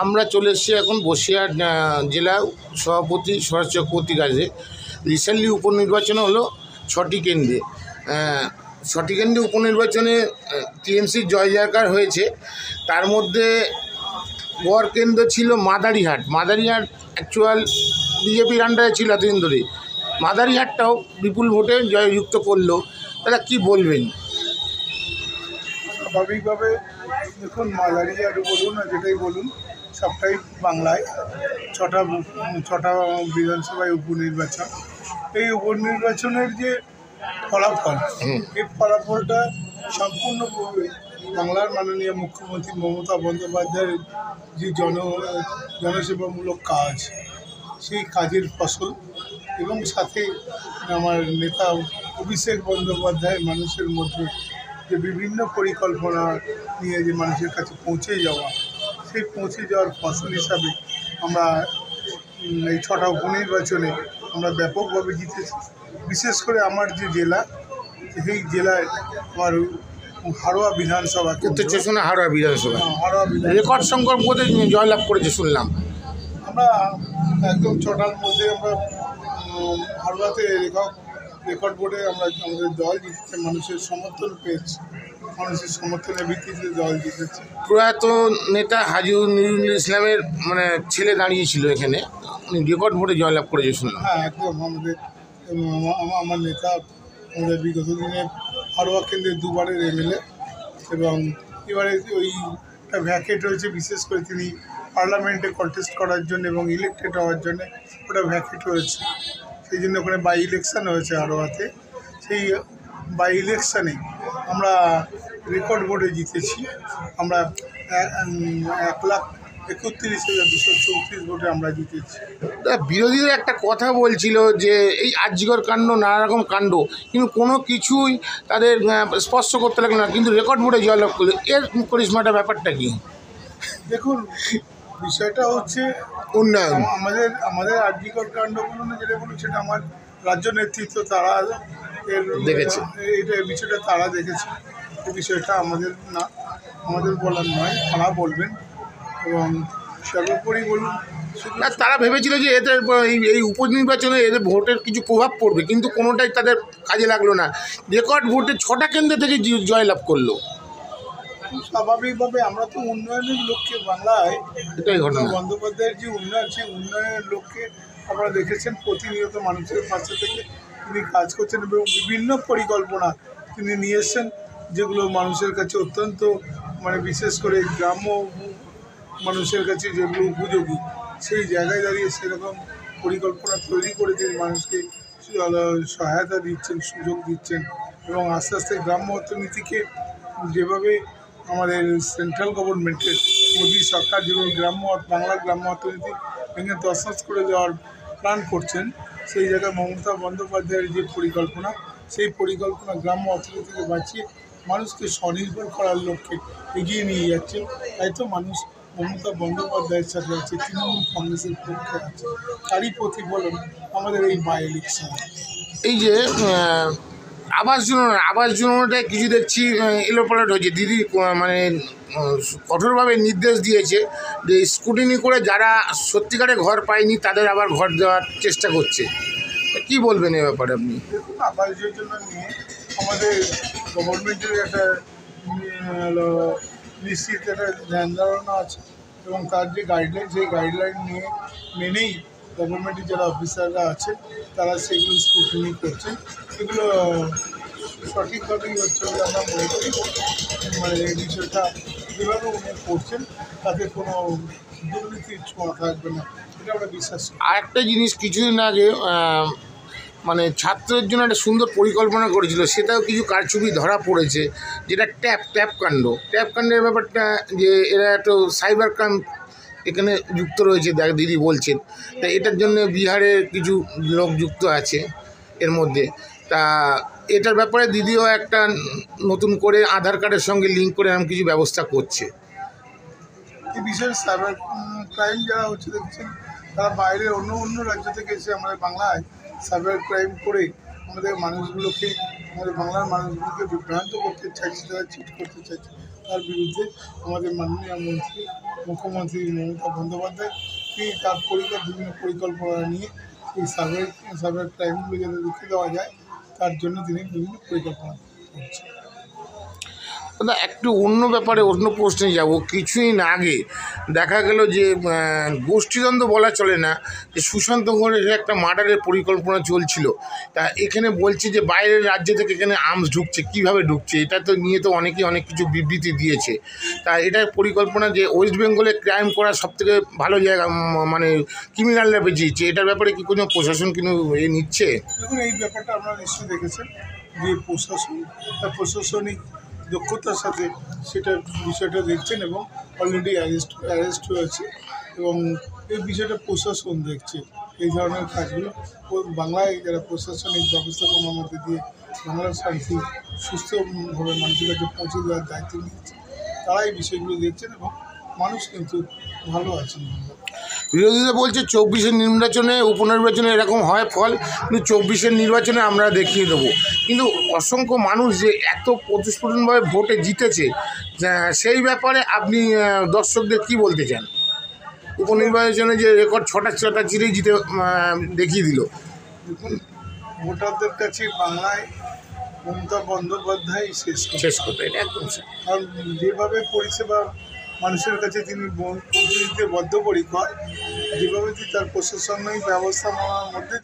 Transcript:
আমরা চলে এসেছি এখন বসিরহাট জেলা সভাপতি শরৎ চক্রবর্তীর কাছে। রিসেন্টলি উপনির্বাচন হলো 6টি কেন্দ্রে। 6টি কেন্দ্রে উপনির্বাচনে টিএমসির জয় জয়কার হয়েছে। তার মধ্যে গড় কেন্দ্র ছিল মাদারিহাট। মাদারিহাট অ্যাকচুয়াল বিজেপির আন্ডারে ছিল এতদিন ধরে। মাদারিহাটটাও বিপুল ভোটে জয়যুক্ত করলো। তারা কি বলবেন? স্বাভাবিকভাবে দেখুন, মাদারিহাট বলুন আর যেটাই বলুন, সবটাই বাংলায়। ছটা বিধানসভায় উপনির্বাচন। এই উপনির্বাচনের যে ফলাফল, এই ফলাফলটা সম্পূর্ণভাবে বাংলার মাননীয় মুখ্যমন্ত্রী মমতা বন্দ্যোপাধ্যায়ের যে জনসেবামূলক কাজ, সেই কাজের ফসল, এবং সাথে আমার নেতা অভিষেক বন্দ্যোপাধ্যায় মানুষের মধ্যে যে বিভিন্ন পরিকল্পনা নিয়ে যে মানুষের কাছে পৌঁছে যাওয়া, সেই পৌঁছে যাওয়ার ফসল হিসাবে আমরা এই 6টা উপনির্বাচনে আমরা ব্যাপকভাবে জিতেছি। বিশেষ করে আমার যে জেলা, সেই জেলায় আমার হাড়োয়া বিধানসভা, উত্তর চব্বিশ পরগনা হাড়োয়া বিধানসভা হাড়োয়া রেকর্ড সংখ্যক বোধে জয়লাভ করেছে শুনলাম। আমরা একদম 6টার মধ্যে আমরা হাড়োয়াতে রেকর্ড বোর্ডে আমরা আমাদের দল জিতেছে, মানুষের সমর্থন পেয়েছি, মানুষের সমর্থনের ভিত্তিতে দল জিতেছে। প্রয়াত নেতা হাজী নজরুল ইসলামের ছেলে দাঁড়িয়েছিল এখানে, রেকর্ড ভোটে জয়লাভ করেছে শুনলাম। হ্যাঁ, একদম আমার নেতা আমাদের বিগত দিনে হাড়োয়া কেন্দ্রের 2বারের এমএলএ, এবং এবারে ওইটা ভ্যাকেট হয়েছে। বিশেষ করে তিনি পার্লামেন্টে কন্টেস্ট করার জন্য এবং ইলেক্টেড হওয়ার জন্য ওটা ভ্যাকেট হয়েছে। সেই জন্য ওখানে বাই ইলেকশান হয়েছে হাড়োয়াতে। সেই বাই ইলেকশানে আমরা রেকর্ড ভোটে জিতেছি। আমরা 1,31,234 ভোটে আমরা জিতেছি। বিরোধীদের একটা কথা বলছিল যে এই আরজিকর কাণ্ড, নানা রকম কাণ্ড, কিন্তু কোনো কিছুই তাদের স্পর্শ করতে লাগলো না, কিন্তু রেকর্ড ভোটে জয়লাভ করলো। এর করিশ্মাটা ব্যাপারটা কি? দেখুন, বিষয়টা হচ্ছে উন্নয়ন। আমাদের আরজিকর কাণ্ড বলুন, যেটা বলুন, সেটা আমার রাজ্য নেতৃত্ব তারা দেখেছে, এটা বিষয়টা তারা দেখেছে। এই বিষয়টা আমাদের বলার নয়, তারা বলবেন। এবং সর্বোপরি বলুন, না, তারা ভেবেছিল যে এদের এই উপনির্বাচনে এদের ভোটের কিছু প্রভাব পড়বে, কিন্তু কোনোটাই তাদের কাজে লাগলো না। রেকর্ড ভোটে 6টা কেন্দ্র থেকে জয়লাভ করলো। স্বাভাবিকভাবে আমরা তো উন্নয়নের লক্ষ্যে বাংলায়, এটাই ঘটনা। বন্দ্যোপাধ্যায়ের যে উন্নয়ন, সেই উন্নয়নের লক্ষ্যে আপনারা দেখেছেন প্রতিনিয়ত মানুষের পাশে থেকে তিনি কাজ করছেন, এবং বিভিন্ন পরিকল্পনা তিনি নিয়ে এসছেন, যেগুলো মানুষের কাছে অত্যন্ত বিশেষ করে গ্রাম্য মানুষের কাছে যেগুলো উপযোগী, সেই জায়গায় দাঁড়িয়ে সেরকম পরিকল্পনা তৈরি করে তিনি মানুষকে সহায়তা দিচ্ছেন, সুযোগ দিচ্ছেন। এবং আস্তে আস্তে গ্রাম্য অর্থনীতিকে যেভাবে আমাদের সেন্ট্রাল গভর্নমেন্টের মোদী সরকার যেভাবে বাংলার গ্রাম্য অর্থনীতি ভেঙে তছনছ করে দেওয়ার প্ল্যান করছেন, সেই জায়গায় মমতা বন্দ্যোপাধ্যায়ের যে পরিকল্পনা, সেই পরিকল্পনা গ্রাম্য অর্থনীতিকে বাঁচিয়ে মানুষকে স্বনির্ভর করার লক্ষ্যে এগিয়ে নিয়ে যাচ্ছে। তাই তো মানুষ মমতা বন্দ্যোপাধ্যায়ের সাথে আছে, তৃণমূল কংগ্রেসের পক্ষে আছে। তারই প্রতিফলন আমাদের এই বাই ইলেকশন। এই যে আবাস যোজনাটায় কিছু দেখছি এলোপালট হয়েছে। দিদি কঠোরভাবে নির্দেশ দিয়েছে যে স্ক্রুটিনি করে যারা সত্যিকারে ঘর পায়নি তাদের আবার ঘর দেওয়ার চেষ্টা করছে। কি বলবেন এ ব্যাপারে আপনি? দেখুন, আবাস যোজনা নিয়ে আমাদের গভর্নমেন্টের একটা নিশ্চিত একটা ধ্যান ধারণা আছে, এবং তার যে গাইডলাইন, সেই গাইডলাইন মেনেই গভর্নমেন্টের যারা অফিসাররা আছে তারা সেগুলো স্ক্রুটিনি করছেন। এগুলো সঠিকভাবেই হচ্ছে বলে আমরা মনে করি। এই বিষয়টা যেভাবে উনি করছেন তাতে কোনো দুর্নীতির ছোঁয়া থাকবে না, এটা আমরা বিশ্বাস করি। আরেকটা জিনিস, কিছুদিন আগে ছাত্রের জন্য একটা সুন্দর পরিকল্পনা করেছিল, সেটাও কিছু কারচুপি ধরা পড়েছে, যেটা ট্যাপ কাণ্ডের ব্যাপারটা, যে এরা একটু সাইবার ক্রাইম এখানে যুক্ত রয়েছে দিদি বলছেন। তা এটার জন্য বিহারের কিছু লোক যুক্ত আছে এর মধ্যে। তা এটার ব্যাপারে দিদিও একটা নতুন করে আধার কার্ডের সঙ্গে লিঙ্ক করে এরকম কিছু ব্যবস্থা করছে। এই বিষয়ে সাইবার ক্রাইম যারা হচ্ছে দেখছেন, তারা বাইরের অন্য অন্য রাজ্য থেকে এসে আমাদের বাংলায় সাইবার ক্রাইম করে আমাদের মানুষগুলোকে, আমাদের বাংলার মানুষগুলোকে বিভ্রান্ত করতে চাইছে, তারা চিট করতে চাইছে। তার বিরুদ্ধে আমাদের মাননীয় মন্ত্রী, মুখ্যমন্ত্রী মমতা বন্দ্যোপাধ্যায় তিনি তার বিভিন্ন পরিকল্পনা নিয়ে এই সাইবার ক্রাইমগুলো যাতে রুখে দেওয়া যায় তার জন্য তিনি বিভিন্ন পরিকল্পনা করছেন। দাদা একটু অন্য ব্যাপারে অন্য প্রশ্নে যাব। কিছুদিন আগে দেখা গেল যে গোষ্ঠীদ্বন্দ্ব বলা চলে না, যে সুশান্ত ঘোষের একটা মার্ডারের পরিকল্পনা চলছিল। তা এখানে বলছে যে বাইরের রাজ্য থেকে এখানে আর্মস ঢুকছে, কিভাবে ঢুকছে এটা তো নিয়ে তো অনেকেই অনেক কিছু বিবৃতি দিয়েছে। তা এটার পরিকল্পনা যে ওয়েস্ট বেঙ্গলে ক্রাইম করার সবথেকে ভালো জায়গা, মানে ক্রিমিনালরা বেঁচেছে, এটার ব্যাপারে কি কোনো প্রশাসন কিন্তু নিচ্ছে? দেখুন, এই ব্যাপারটা আপনারা নিশ্চয়ই দেখেছেন যে প্রশাসন তার প্রশাসনিক দক্ষতার সাথে সেটা বিষয়টা দেখছেন এবং অলরেডি অ্যারেস্ট হয়েছে এবং এই বিষয়টা প্রশাসন দেখছে। এই ধরনের কাজগুলো বাংলায় যারা প্রশাসনিক ব্যবস্থাপনার মধ্যে দিয়ে বাংলার শান্তি সুস্থভাবে মানুষের কাছে পৌঁছে দেওয়ার দায়িত্ব নিয়েছে, তারা এই বিষয়গুলো দেখছেন এবং মানুষ কিন্তু ভালো আছেন। বিরোধীরা বলছে 24-এর নির্বাচনে, উপনির্বাচনে এরকম হয় ফল, কিন্তু 24-এর নির্বাচনে আমরা দেখিয়ে দেবো। কিন্তু অসংখ্য মানুষ যে এত প্রতিস্ফুটনভাবে ভোটে জিতেছে, সেই ব্যাপারে আপনি দর্শকদের কি বলতে চান? উপনির্বাচনে যে রেকর্ড 6টা চিরেই জিতে দেখিয়ে দিল। দেখুন, ভোটারদের কাছে বাংলায় মমতা বন্দ্যোপাধ্যায় শেষ কথা, এটা একদম কারণ যেভাবে পরিষেবা মানুষের কাছে তিনি পৌঁছে দিতে বদ্ধপরিকর, যেভাবে তার প্রশাসনিক ব্যবস্থাপনার মধ্যে